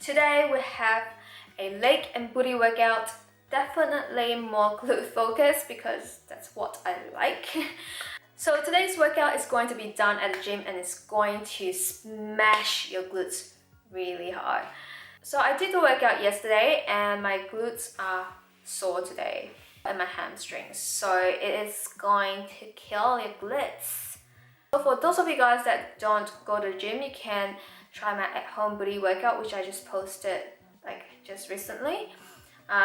Today we have a leg and booty workout, definitely more glute focused because that's what I like. So today's workout is going to be done at the gym and it's going to smash your glutes really hard. So I did the workout yesterday and my glutes are sore today and my hamstrings. So it is going to kill your glutes. So for those of you guys that don't go to the gym, you can try my at-home booty workout, which I just posted just recently.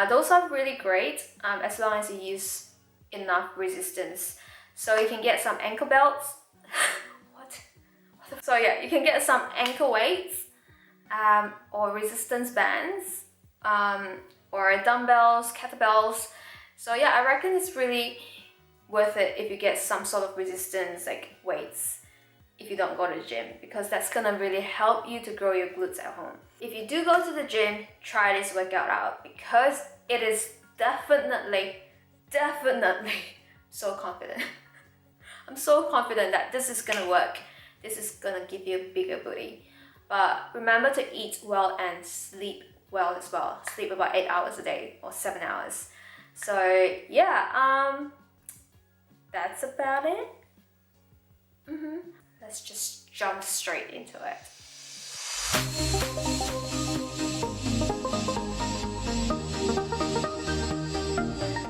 Those are really great as long as you use enough resistance. So you can get some ankle belts. So yeah, you can get some ankle weights or resistance bands or dumbbells, kettlebells. So yeah, I reckon it's really worth it if you get some sort of resistance like weights if you don't go to the gym, because that's gonna really help you to grow your glutes at home. If you do go to the gym, try this workout out because it is definitely so confident. I'm so confident that this is gonna work. This is gonna give you a bigger booty. But remember to eat well and sleep well as well. Sleep about 8 hours a day or 7 hours. So yeah, that's about it. Let's just jump straight into it.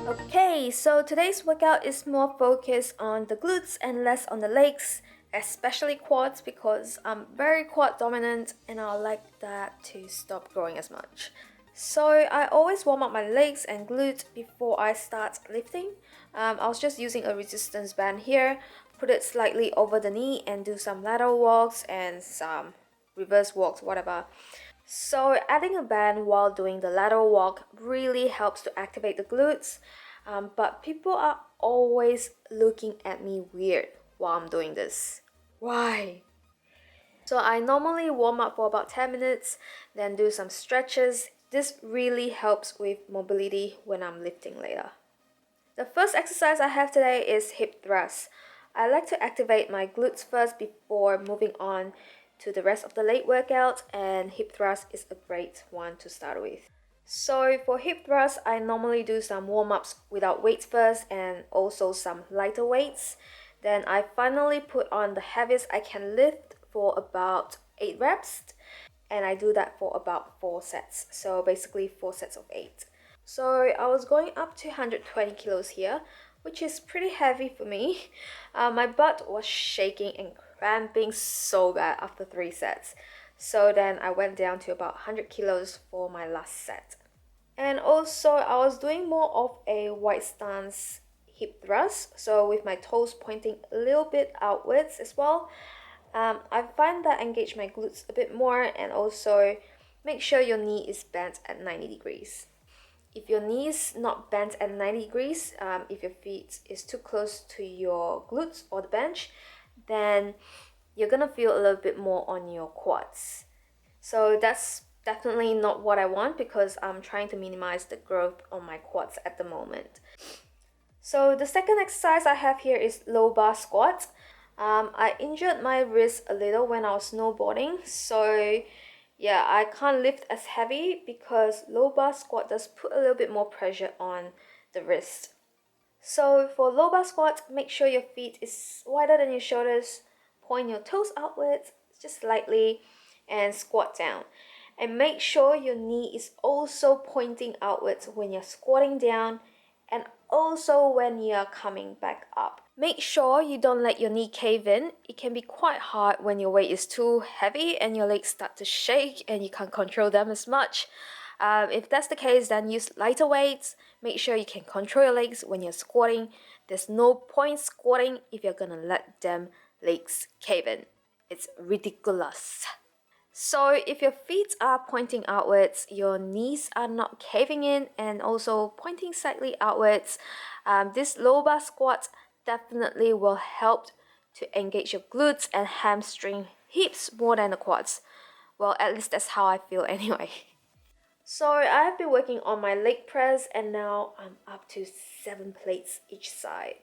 Okay, so today's workout is more focused on the glutes and less on the legs, especially quads, because I'm very quad dominant and I like that to stop growing as much. So I always warm up my legs and glutes before I start lifting. I was just using a resistance band here, put it slightly over the knee and do some lateral walks and some reverse walks, whatever. So adding a band while doing the lateral walk really helps to activate the glutes, but people are always looking at me weird while I'm doing this. Why? So I normally warm up for about 10 minutes, then do some stretches. This really helps with mobility when I'm lifting later. The first exercise I have today is hip thrust. I like to activate my glutes first before moving on to the rest of the leg workout, and hip thrust is a great one to start with. So for hip thrust, I normally do some warm-ups without weights first and also some lighter weights. Then I finally put on the heaviest I can lift for about 8 reps, and I do that for about 4 sets. So basically 4 sets of 8. So I was going up to 120 kilos here, which is pretty heavy for me. My butt was shaking and cramping so bad after 3 sets. So then I went down to about 100 kilos for my last set. And also I was doing more of a wide stance hip thrust, so with my toes pointing a little bit outwards as well. I find that engage my glutes a bit more, and also make sure your knee is bent at 90 degrees. If your knee is not bent at 90 degrees, if your feet is too close to your glutes or the bench, then you're gonna feel a little bit more on your quads. So that's definitely not what I want because I'm trying to minimize the growth on my quads at the moment. So the second exercise I have here is low bar squat. I injured my wrist a little when I was snowboarding, so yeah, I can't lift as heavy because low bar squat does put a little bit more pressure on the wrist. So for low bar squat, make sure your feet is wider than your shoulders, point your toes outwards just slightly and squat down. And make sure your knee is also pointing outwards when you're squatting down and also when you're coming back up. Make sure you don't let your knee cave in. It can be quite hard when your weight is too heavy and your legs start to shake and you can't control them as much. If that's the case, then use lighter weights. Make sure you can control your legs when you're squatting. There's no point squatting if you're gonna let them legs cave in. It's ridiculous. So if your feet are pointing outwards, your knees are not caving in and also pointing slightly outwards, this low bar squat definitely will help to engage your glutes and hamstring hips more than the quads. Well, at least that's how I feel anyway. So I've been working on my leg press and now I'm up to 7 plates each side.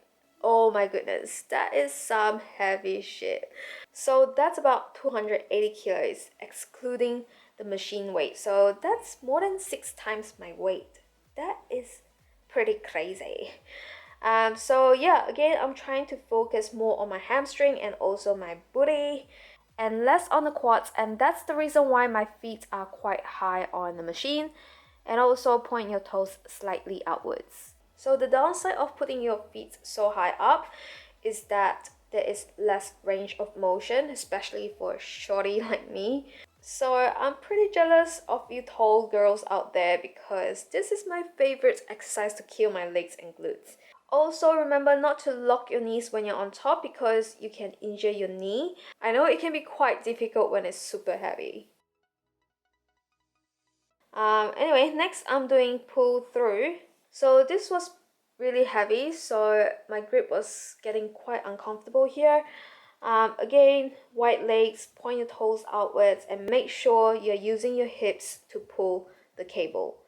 Oh my goodness, that is some heavy shit. So that's about 280 kilos, excluding the machine weight. So that's more than 6 times my weight. That is pretty crazy. So yeah, again, I'm trying to focus more on my hamstring and also my booty and less on the quads, and that's the reason why my feet are quite high on the machine, and also point your toes slightly outwards. So the downside of putting your feet so high up is that there is less range of motion, especially for a shorty like me. So I'm pretty jealous of you tall girls out there because this is my favorite exercise to kill my legs and glutes. Also, remember not to lock your knees when you're on top because you can injure your knee. I know it can be quite difficult when it's super heavy. Anyway, next I'm doing pull through. So this was really heavy, so my grip was getting quite uncomfortable here. Again, wide legs, point your toes outwards, and make sure you're using your hips to pull the cable,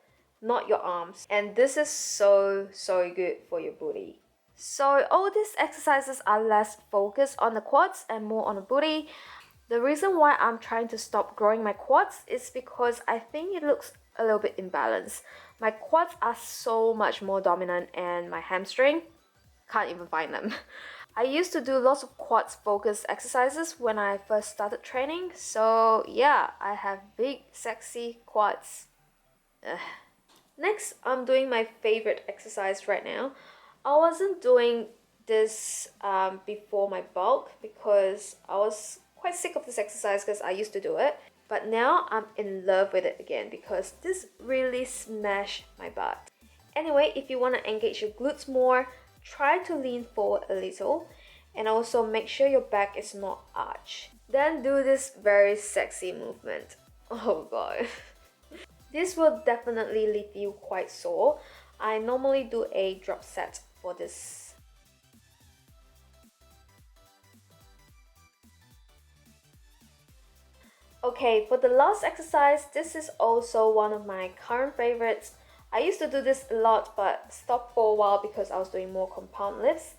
not your arms. And this is so good for your booty. So all these exercises are less focused on the quads and more on the booty. The reason why I'm trying to stop growing my quads is because I think it looks a little bit imbalanced. My quads are so much more dominant and my hamstring, can't even find them. I used to do lots of quads focused exercises when I first started training, so yeah, I have big sexy quads. Ugh. Next, I'm doing my favorite exercise right now. I wasn't doing this before my bulk because I was quite sick of this exercise because I used to do it. But now I'm in love with it again because this really smashed my butt. Anyway, if you want to engage your glutes more, try to lean forward a little and also make sure your back is not arched. Then do this very sexy movement. Oh god. This will definitely leave you quite sore. I normally do a drop set for this. Okay, for the last exercise, this is also one of my current favorites. I used to do this a lot but stopped for a while because I was doing more compound lifts.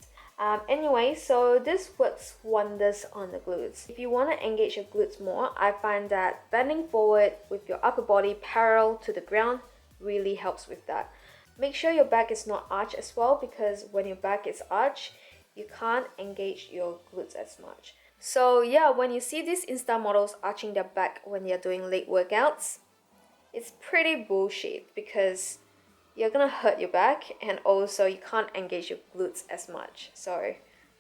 Anyway, so this works wonders on the glutes. If you want to engage your glutes more, I find that bending forward with your upper body parallel to the ground really helps with that. Make sure your back is not arched as well because when your back is arched, you can't engage your glutes as much. So yeah, when you see these Insta models arching their back when they're doing leg workouts, it's pretty bullshit because you're gonna hurt your back and also you can't engage your glutes as much. So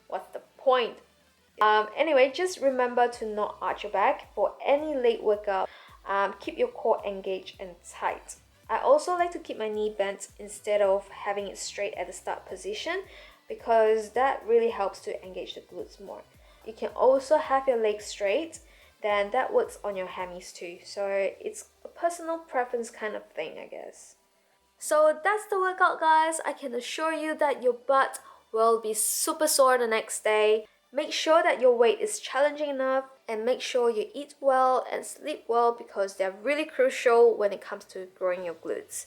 what's the point? Anyway, just remember to not arch your back for any leg workout. Keep your core engaged and tight. I also like to keep my knee bent instead of having it straight at the start position because that really helps to engage the glutes more. You can also have your legs straight, then that works on your hammies too. So it's a personal preference kind of thing, I guess. So that's the workout, guys. I can assure you that your butt will be super sore the next day. Make sure that your weight is challenging enough and make sure you eat well and sleep well because they're really crucial when it comes to growing your glutes.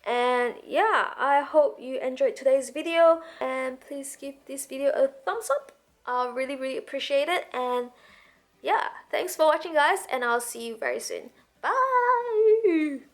And yeah, I hope you enjoyed today's video and please give this video a thumbs up. I'll really appreciate it. And yeah, thanks for watching, guys, and I'll see you very soon. Bye.